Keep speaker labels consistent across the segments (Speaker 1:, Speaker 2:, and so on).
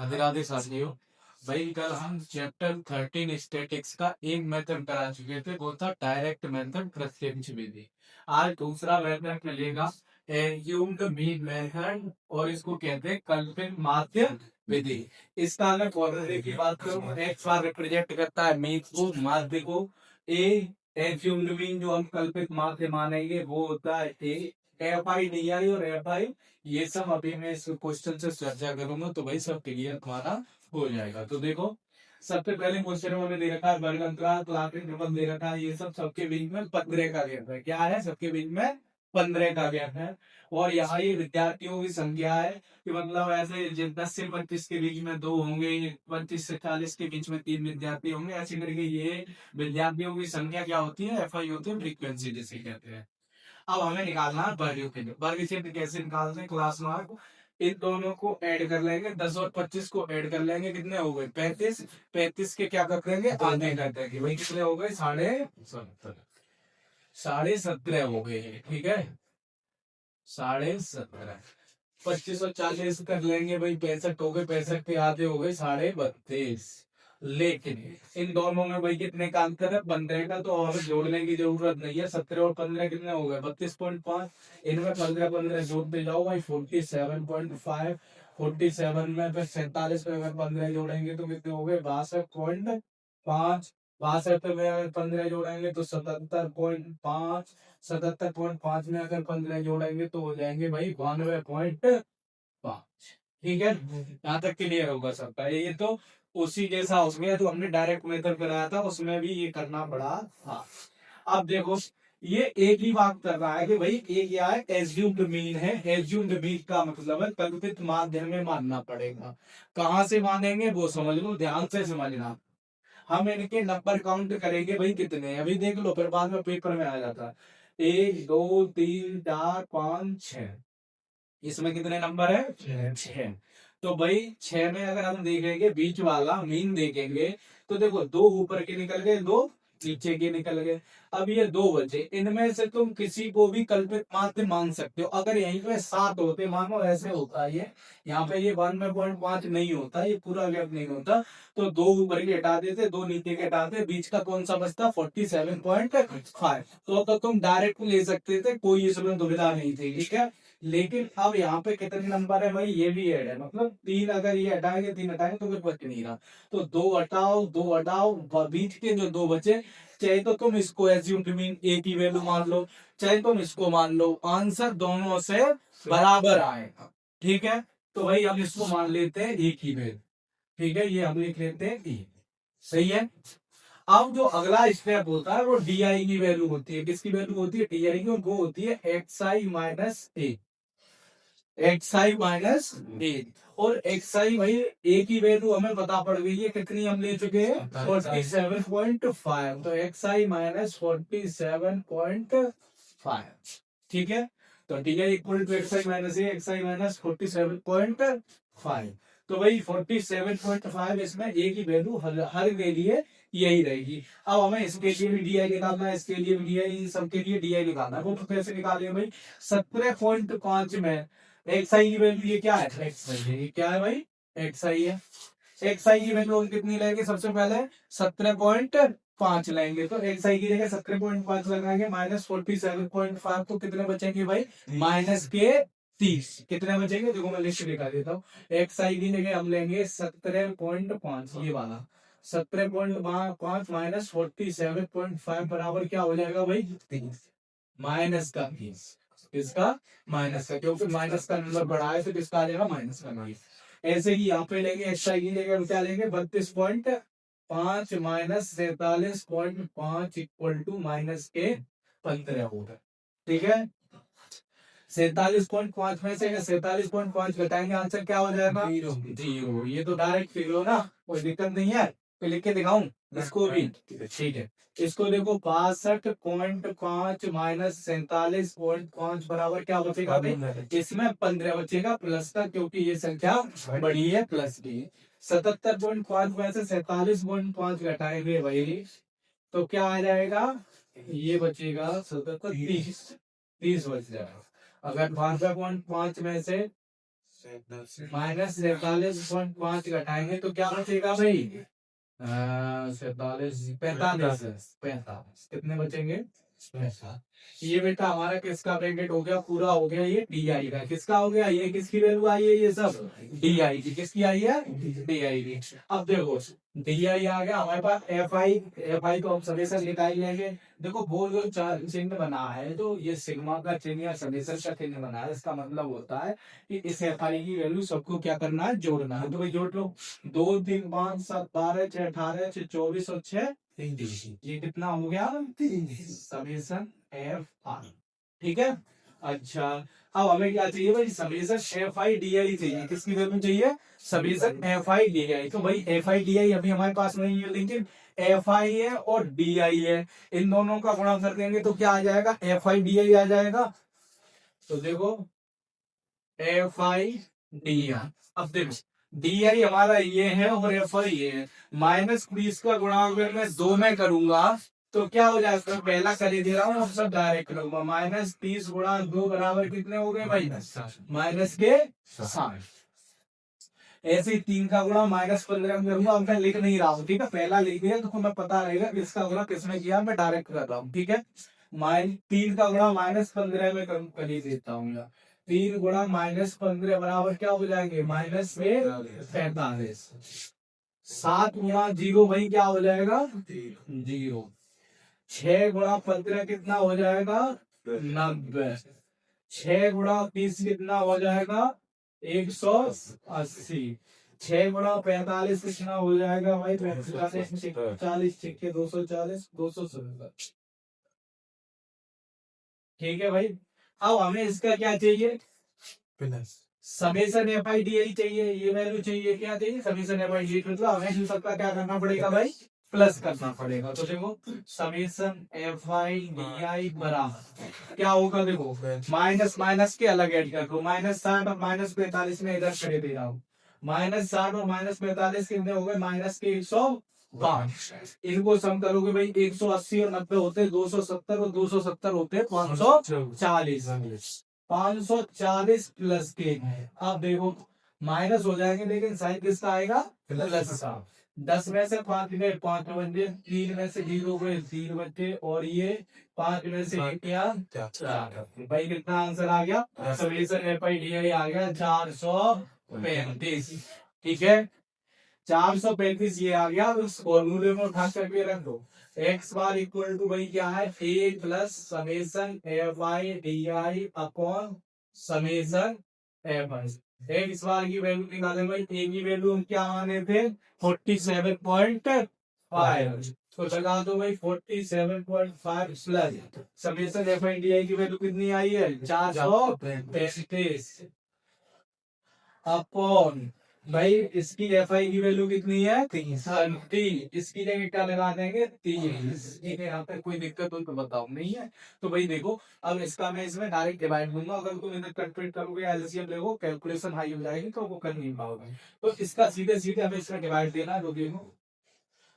Speaker 1: राधे राधे साथियों। भाई कल हम चैप्टर 13 स्टैटिक्स का एक मेथड करा चुके थे, वो था डायरेक्ट मेथड प्रत्यक्ष विधि। आज दूसरा मेथड मिलेगा एज्यूम्ड मीन मेथड, और इसको कहते हैं कल्पित माध्य विधि। इसका अगर फॉर्मूले की बात करूं, एक्स बार रिप्रेजेंट करता है मीन को, माध्य को। ए एज्यूम्ड मीन जो हम कल्पित माध्य मानेंगे वो होता है ए। एफ आई डी आई और एफ आई, ये सब अभी मैं इस क्वेश्चन से चर्चा करूंगा, तो भाई सब क्लियर तुम्हारा हो जाएगा। तो देखो, सबसे पहले क्वेश्चन में दे रखा है वर्ग अंतराल, क्लासिक नंबर दे रखा है, ये सब सबके बीच में 15 का गैप है। क्या है? सबके बीच में 15 का गैप है। और यहाँ ये विद्यार्थियों की संख्या है कि मतलब ऐसे 10 से 25 के बीच में 2 होंगे, 25 से 40 के बीच में 3 विद्यार्थी होंगे, ऐसे करके ये विद्यार्थियों की संख्या क्या होती है? एफ आई होती है, फ्रीक्वेंसी जिसे कहते हैं। अब हमें निकालना है वर्ग चिन्ह। वर्ग चिन्ह कैसे निकालते हैं? क्लास मार्क, इन दोनों को ऐड कर लेंगे, 10 और 25 को ऐड कर लेंगे, कितने हो गए? 35। 35 के क्या कर देंगे? आधे कर देंगे। वही कितने हो गए? 17.5 हो गए हैं। ठीक है, 17.5। 25 और 40 कर लेंगे भाई, 65 हो गए, 65 के आधे हो गए 32.5। लेकिन इन दोनों में भाई कितने का अंतर है? 15 का, तो और जोड़ने की जरूरत नहीं है। 17 और 15 कितने हो गए? 32.5। इनमें 15 15 जोड़ते जाओ भाई, 47.5। 47 में फिर 47 में अगर 15 जोड़ेंगे तो कितने हो गए? 62.5। 62 में अगर 15 जोड़ेंगे तो 77.5। 77.5 में अगर 15 जोड़ेंगे तो हो जाएंगे भाई 92.5। ठीक है, यहाँ तक क्लियर होगा सबका। ये तो उसी जैसा हो गया तो हमने डायरेक्ट मेथड कराया था, उसमें भी ये करना पड़ा था। अब देखो, ये एक ही बात कर रहा है कि भाई ये क्या है? एज्यूम्ड मीन है। एज्यूम्ड मीन का मतलब है कल्पित माध्यम में मानना पड़ेगा। कहाँ से मानेंगे वो समझ लो, ध्यान से समझना। हम इनके नंबर काउंट करेंगे भाई, कितने अभी देख लो, फिर बाद में पेपर में आ जाता है। 1 2 3 4 5 6, इसमें कितने नंबर है? 6। तो भाई 6 में अगर हम देखेंगे बीच वाला मीन देखेंगे, तो देखो 2 ऊपर के निकल गए, 2 नीचे के निकल गए। अब ये 2 बचे, इनमें से तुम किसी को भी कल्पित माध्य मान सकते हो। अगर यहीं पे 7 होते, मानो ऐसे होता है ये, यहाँ पे ये 1/5 नहीं होता, ये पूरा गैप नहीं होता, तो 2 ऊपर के हटा देते, 2 नीचे के हटाते, बीच का कौन सा बचता? 47.5। तो तुम डायरेक्ट ले सकते थे, कोई इसमें दुविधा नहीं थी। ठीक है, लेकिन अब यहाँ पे कितने नंबर है भाई? ये भी ऐड है, मतलब 3 अगर ये हटाएंगे, 3 हटाएंगे तो कुछ बच नहीं रहा। तो 2 हटाओ, 2 हटाओ, बीच के जो 2 बचे, चाहे तो तुम इसको एज्यूम मीन ए की वैल्यू मान लो, चाहे तुम इसको मान लो, आंसर दोनों से बराबर आएगा। ठीक है, तो भाई हम इसको मान लेते हैं एक ही वैल्यू। ठीक है, ये हम लिख लेते हैं ई। सही है। अब जो अगला स्टेप होता है वो डी आई की वैल्यू होती है। किसकी वैल्यू होती है? डी आई की, और वो होती है x i minus a. X i minus ए, और एक्स आई भाई ए की वैल्यू हमें पता पड़ गई है, कितनी हम ले चुके हैं? 47.5। तो एक्स आई माइनस 47.5। ठीक है, तो d i equal to x i minus a, x i minus 47.5। तो भाई 47.5, इसमें ए की वैल्यू हर के लिए यही रहेगी। अब हमें इसके लिए भी डी आई निकालना है, इसके लिए भी डी आई, सबके लिए डी आई निकालना है। वो तो कैसे निकालेंगे भाई? 17.5 में एक्स आई की वैल्यू, ये क्या है? एक्स आई है। ये क्या है भाई? एक्स आई है। एक्स आई की वैल्यू हम कितनी लेंगे? सबसे पहले 17.5 लेंगे, तो एक्स आई की जगह 17.5 लगाएंगे, माइनस 47.5, तो कितने बचेंगे भाई? माइनस के 30। कितने बचेंगे? देखो मैं लिस्ट दिखा देता हूँ। एक्स आई की जगह हम लेंगे 17.5, ये वाला 17.5 माइनस 47.5 बराबर क्या हो जाएगा भाई? 30। माइनस का 30, इसका माइनस का, क्योंकि माइनस का नंबर बढ़ा है तो किसका आ जाएगा? माइनस का नंबर। ऐसे ही यहाँ पे लेंगे एक्स्ट्रा की लेंगे, हम क्या लेंगे? 32.5 माइनस 47.5 इक्वल टू माइनस के 15 होगा। ठीक है, 47.5 में से 47.5 घटाएंगे, आंसर क्या हो जाएगा? 0। ये तो डायरेक्ट फिगर ना, कोई दिक्कत नहीं है। तो लिख के दिखाऊं इसको भी? ठीक है, इसको देखो, 62.5 माइनस 47.5 बराबर क्या बचेगा भाई? इसमें 15 बचेगा प्लस का, क्योंकि ये संख्या बड़ी है, प्लस की। 77.5 में से 47.5 घटाएंगे भाई, तो क्या आ जाएगा? ये बचेगा 77, 30 बच जाएगा। अगर 52.5 में से माइनस 43.5 घटाएंगे तो क्या बचेगा भाई? 47, 45 कितने बचेंगे? 45। ये बेटा हमारा किसका ब्रैकेट हो गया? पूरा हो गया। ये डी आई का किसका हो गया? ये किसकी वैल्यू आई है? ये सब डी आई की किसकी आई है? डी आई की। अब देखो डी आई आ गया हमारे पास। एफ आई को हम समेशन निकाल लेंगे। देखो वो जो चिन्ह बना है, तो ये सिग्मा का चिन्ह या समेशन का चिन्ह बना है, इसका मतलब होता है कि इस एफ आई की वैल्यू सबको क्या करना है? जोड़ना है। तो भाई जोड़ लो। 2 3 5 7 12 6 18 6 24 और 6 ये कितना हो गया? समेशन एफ आई। ठीक है। अच्छा अब हमें क्या चाहिए भाई? समेशन एफ आई डी आई चाहिए। किसकी वैल्यू चाहिए? समेशन एफ आई डी आई। तो भाई एफ आई डी आई अभी हमारे पास नहीं है, लेकिन एफ आई है और डी आई है। इन दोनों का गुणा कर देंगे तो क्या आ जाएगा? एफ आई डी आई आ जाएगा। तो देखो एफ आई डी आई। अब देखो डी आई हमारा ये है और एफ आई ये है। माइनस 20 का गुणा अगर मैं 2 में करूंगा तो क्या हो जाएगा? पहला कर ही दे रहा हूँ, अब सब डायरेक्ट करूंगा। माइनस 30 गुणा 2 बराबर कितने हो गए भाई? माइनस के 60। ऐसे ही 3 का गुणा माइनस 15 में करूंगा। अब मैं लिख नहीं रहा हूँ, ठीक है। पहला लिख दिया तो मैं पता रहेगा किसका गुणा किसमें किया। मैं डायरेक्ट कर रहा हूँ, ठीक है। 3 का गुणा माइनस 15 में कर ही देता हूँ यार। 3 गुणा माइनस 15 बराबर क्या हो जाएंगे? माइनस में 45। 7 गुणा 0 भाई क्या हो जाएगा? 0। 6 गुणा 15 कितना हो जाएगा? 90। 6 गुणा 30 कितना हो जाएगा? 180। 6 गुणा 45 कितना हो जाएगा भाई? 40 छिक्के 240 270। ठीक है भाई। अब हमें इसका क्या चाहिए? समेशन एफ आई डी आई चाहिए। ये वैल्यू चाहिए। क्या चाहिए? समेशन एफ आई डी आई। मतलब हमें इन सबका क्या करना पड़ेगा भाई? प्लस करना पड़ेगा। तो देखो समेशन एफ आई डी आई बराबर क्या होगा? देखो माइनस माइनस के अलग ऐड कर दो। माइनस 60 और माइनस 45 में इधर खड़े दे रहा हूँ। माइनस 60 और माइनस 45 कितने हो गए? माइनस के 105। इनको सम करोगे भाई 180 और 90 होते 270 और 270 होते 540। 540 प्लस के। अब देखो माइनस हो जाएंगे, लेकिन साइन किसका आएगा? प्लस का। 10 में से 5 गए 5 बचे। 3 में से 0 गए 3 बचे। और ये 5 में से 1 क्या? 4। भाई कितना आंसर आ गया? Summation f i d i आ गया 435। ठीक है। 435 ये आ गया। उस फॉर्मूले में उठा करके रख दो। एक्स बार इक्वल टू भाई क्या है? A plus summation f i d i upon summation f i. X bar की वैल्यू निकालें भाई। ए की वैल्यू हम क्या माने थे? 47.5। तो लगा दो भाई 47.5 plus summation f i d आई की वैल्यू कितनी आई है? 435 अपॉन भाई इसकी एफ आई की वैल्यू कितनी है? 30। इसकी जगह क्या लगा देंगे? 30। ठीक है। यहाँ पे कोई दिक्कत हो तो बताओ। नहीं है तो भाई देखो अब इसका मैं इसमें डायरेक्ट डिवाइड दूंगा। अगर तुम इन्हें कन्वर्ट करोगे एलसीएम देखो कैलकुलेशन हाई हो जाएगी तो वो कर नहीं पाओगे। तो इसका सीधे सीधे हमें इसका डिवाइड देना है। तो देखो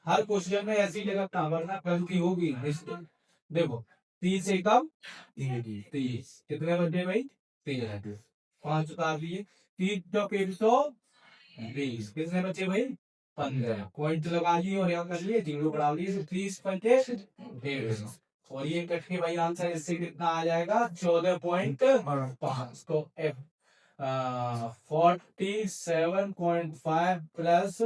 Speaker 1: हर क्वेश्चन में ऐसी जगह कहाँ भरना गलती होगी। देखो 30 से कम 30 कितने बचे भाई? 13। 5 उतार लिए। 3 कितने बचे भाई? 15। पॉइंट लगा लिए और यहाँ कर लिए 0 बढ़ा लिए। 30 बचे 150। और ये कट के भाई आंसर इससे कितना आ जाएगा? 14.5। तो 47.5 प्लस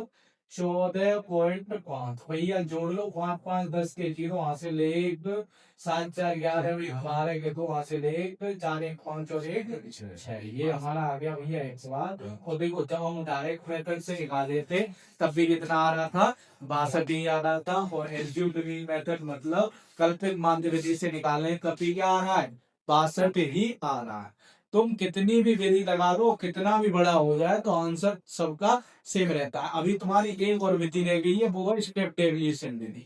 Speaker 1: 14.5 भैया जोड़ लो। 5 5 10 के 0 वहां से ले 1 7 4 11 12 के 2 वहां से ले 1 4 1 5 और 1 6। ये हमारा आ गया भैया एक्स बार। और देखो जब हम डायरेक्ट मेथड से निकाले थे तब भी कितना आ रहा था? 62 ही आ रहा था। और एलजेब्रिक मेथड मतलब कल्पित माध्य विधि से निकालने तब भी क्या आ रहा है? 62 ही आ रहा है। तुम कितनी भी विधि लगा लो, कितना भी बड़ा हो जाए तो आंसर सबका सेम रहता है। अभी तुम्हारी एक और विधि रह गई है, वो है स्टेप डेविएशन विधि।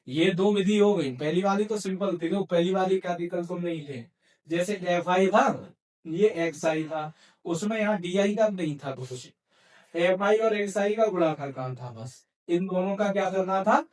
Speaker 1: ये 2 विधि हो गई। पहली वाली तो सिंपल थी। तो पहली वाली का विकल्प तुम नहीं थे। जैसे एफ आई था, ये एक्स आई था। उसमें यहाँ डी आई का नहीं था कुछ। एफ आई और एक्स आई का गुणा करना था बस। इन दोनों का क्या करना था?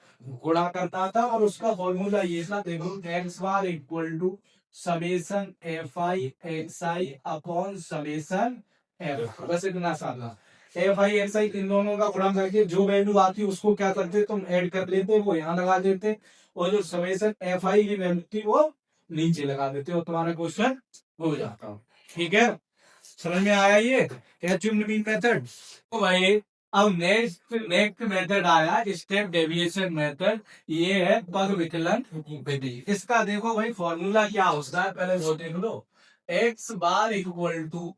Speaker 1: गुणा करना था। और उसका फॉर्मूला ये था, देखो x bar equal to summation f i x i upon summation f, बस इतना सारा एफ आई एस आई इन दोनों का गुणा करके जो वैल्यू आती है उसको क्या करते तुम ऐड कर लेते, वो यहाँ लगा देते, और जो समेशन एफ आई की वैल्यू थी वो नीचे लगा देते, और तुम्हारा क्वेश्चन हो जाता। ठीक है, समझ में आया ये एचयूम्ड मीन मेथड। तो भाई अब नेक्स्ट नेक्स्ट मेथड आया स्टेप डेविएशन मेथड, ये है पग विकलन विधि। इसका देखो भाई फॉर्मूला क्या होता है, पहले वो देख लो। X bar equal to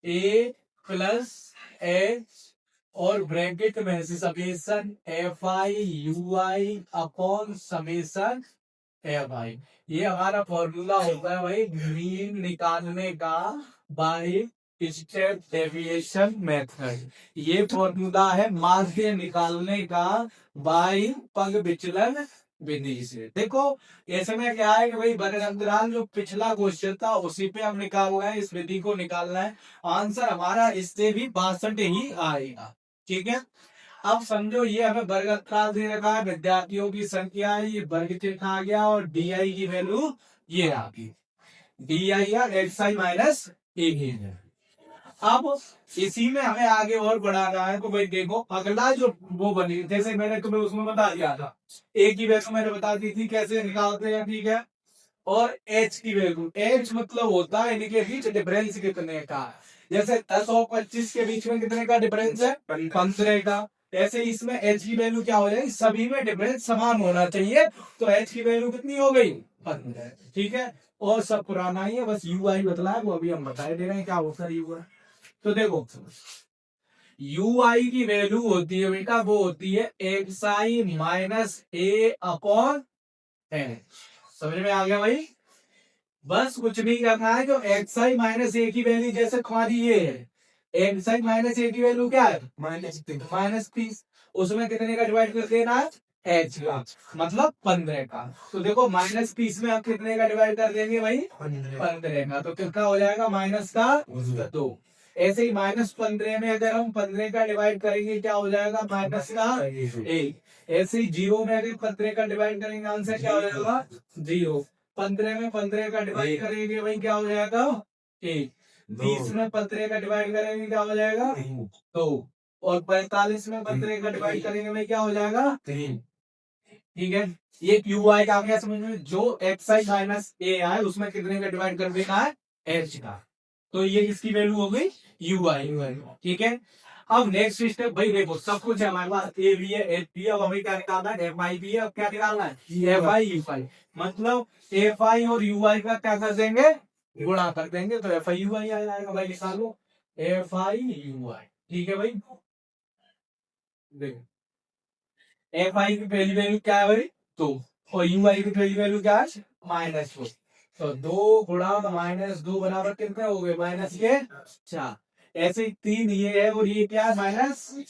Speaker 1: a plus h और ब्रैकेट में summation f i u i upon summation f i. ये हमारा फॉर्मूला होता है भाई मीन निकालने का बाय स्टेप डेविएशन मेथड। ये फॉर्मूला है माध्य निकालने का बाय पग विचलन विधि से। देखो ऐसे में क्या है कि भाई वर्ग अंतराल जो पिछला क्वेश्चन था उसी पे हम निकाल रहे हैं, इस विधि को निकालना है, आंसर हमारा इससे भी 62 ही आएगा। ठीक है, अब समझो ये हमें वर्ग अंतराल दे रखा है, विद्यार्थियों की संख्या है, ये वर्ग चिन्ह आ गया और डी आई की वैल्यू ये आ गई, डी आई या एक्स आई माइनस ए की है। अब इसी में हमें आगे और बढ़ाना है, तो भाई देखो अगला जो वो बनी, जैसे मैंने तुम्हें उसमें बता दिया था ए की वैल्यू मैंने बता दी थी कैसे निकालते हैं। ठीक है, और एच की वैल्यू, एच मतलब होता है इनके बीच डिफरेंस कितने का, जैसे 10 और 25 के बीच में कितने का डिफरेंस है, 15 का। ऐसे इसमें एच की वैल्यू क्या हो जाएगी, सभी में डिफरेंस समान होना चाहिए, तो एच की वैल्यू कितनी हो गई, 15। ठीक है, और सब पुराना ही है, बस यू आई बदला है, वो अभी हम बताए दे रहे हैं क्या होता है यू आई। तो देखो यू आई की वैल्यू होती है बेटा, वो होती है x i minus A upon H. समझ में आ गया भाई, बस कुछ नहीं करना है, जो एक्स आई माइनस ए की वैल्यू जैसे तुम्हारी ये है, एक्स आई माइनस ए की वैल्यू क्या है, -30, उसमें कितने का डिवाइड कर देना है, एच का, मतलब 15 का। तो देखो -30 में आप कितने का डिवाइड कर देंगे भाई, 15 का, तो कितना हो जाएगा माइनस का 2। ऐसे ही -15 में अगर हम 15 का डिवाइड करेंगे क्या हो जाएगा, माइनस का 1। ऐसे ही 0 में अगर 15 का डिवाइड करेंगे आंसर क्या हो जाएगा 0। 15 में 15 का डिवाइड करेंगे भाई क्या हो जाएगा 1। 30 में 15 का डिवाइड करेंगे क्या हो जाएगा 2। और 45 में 15 का डिवाइड करेंगे भाई क्या हो जाएगा 3। ठीक है, ये क्यू आई का आ गया समझ में, जो एक्स आई माइनस ए है उसमें कितने का डिवाइड कर देना है, एच का, तो ये इसकी वैल्यू हो गई यू आई। ठीक है, अब नेक्स्ट स्टेप भाई देखो सब कुछ है हमारे पास, ए भी है एच भी है, अब हमें क्या निकालना है, एफ आई भी है, अब क्या निकालना है एफ आई यू आई, मतलब एफ आई और यू आई का क्या कर देंगे, गुणा कर देंगे, तो एफ आई यू आई आ जाएगा भाई, निकालो एफ आई यू आई। ठीक है भाई, देखो एफ आई की पहली वैल्यू क्या है भाई 2, और यू आई की पहली वैल्यू क्या है -2, तो 2 गुणा -2 बराबर कितने हो गए माइनस के 4। ऐसे ही 3 ये है और ये क्या है -1,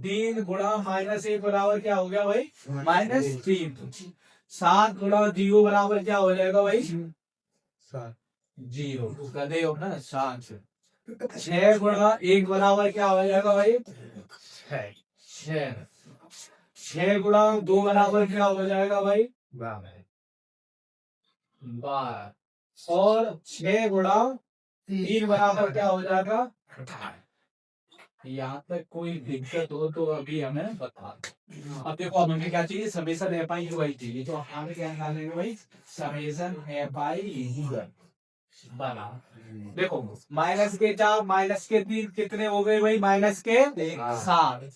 Speaker 1: 3 गुणा -1 बराबर क्या हो गया भाई -3। 7 गुणा 0 बराबर क्या हो जाएगा भाई 0, गधे हो ना 7। 6 गुणा 1 बराबर क्या हो जाएगा भाई 6। 6 गुणा 2 बराबर क्या हो जाएगा भाई 12, और 6 गुणा 3 बराबर क्या हो जाएगा 18। यहाँ तक कोई दिक्कत हो तो अभी हमें बता दो। अब देखो अब हमें क्या चाहिए, समेशन एफ आई यू आई चाहिए, तो हमें क्या निकालेंगे भाई, समेशन एफ आई यू आई बना। देखो माइनस के 4 माइनस के 3 कितने हो गए भाई, माइनस के 7।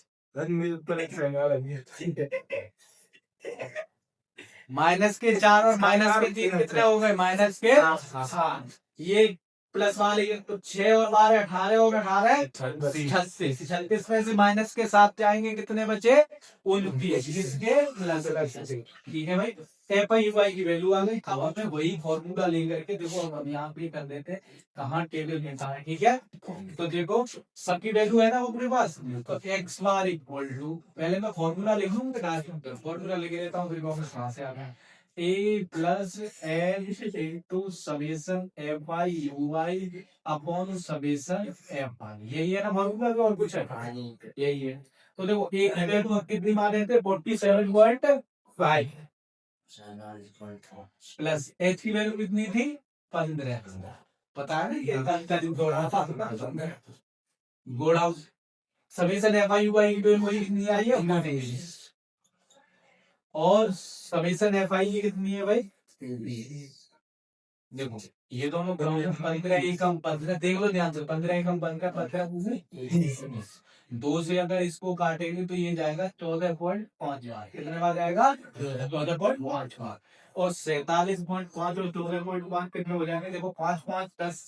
Speaker 1: माइनस के 4 और माइनस के 3 कितने हो गए, माइनस के 7। ये प्लस वाले तो 6 और 12 18 और 18 36। 36 में से माइनस के 7 जाएंगे कितने बचे 29, जिसके प्लस। ठीक है भाई, एफ आई यू आई की वैल्यू आ गई। अब हमें वही फॉर्मूला लेकर के देखो हम यहाँ पे कर देते हैं, कहाँ टेबल मिलता है। ठीक है, तो देखो सबकी वैल्यू है ना वो अपने पास, तो एक्स बार इक्वल टू, पहले मैं फॉर्मूला लिख लूंगा, फॉर्मूला लिख लेता हूँ फिर वापस कहाँ से आ गया, a plus n into summation f i u i upon summation f i, यही है ना फॉर्मूला, और कुछ है यही है। तो देखो ए कितनी मान लेते 47.5 प्लस एच की वैल्यू कितनी थी 15, पता है ना ये थोड़ा सा गुड हाउस समेशन एफ आई वाई की वही कितनी आ रही है 180 और समेशन एफ आई की कितनी है भाई देखो ये दोनों ग्राउंड 15 एकम 15 देख लो ध्यान से 15 एकम 15 15 दो से अगर इसको काटेंगे तो ये जाएगा 14.5 बार कितने बार जाएगा 14.5 बार और 47.5 और 14.5 कितने हो जाएंगे देखो 5 5 10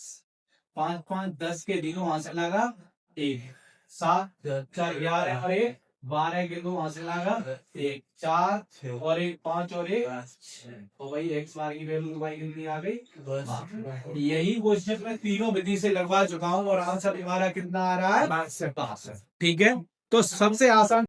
Speaker 1: 5 5 10 के दिनों वहां से लगा एक 7 4 11 और एक 12 के दो वहां से लगा एक 4 और एक 5 और एक तो भाई एक्स बार की वैल्यू भाई कितनी आ गई यही क्वेश्चन मैं तीनों विधि से लगवा चुका हूँ और आंसर हमारा कितना आ रहा है 5 से 5 ठीक है तो सबसे आसान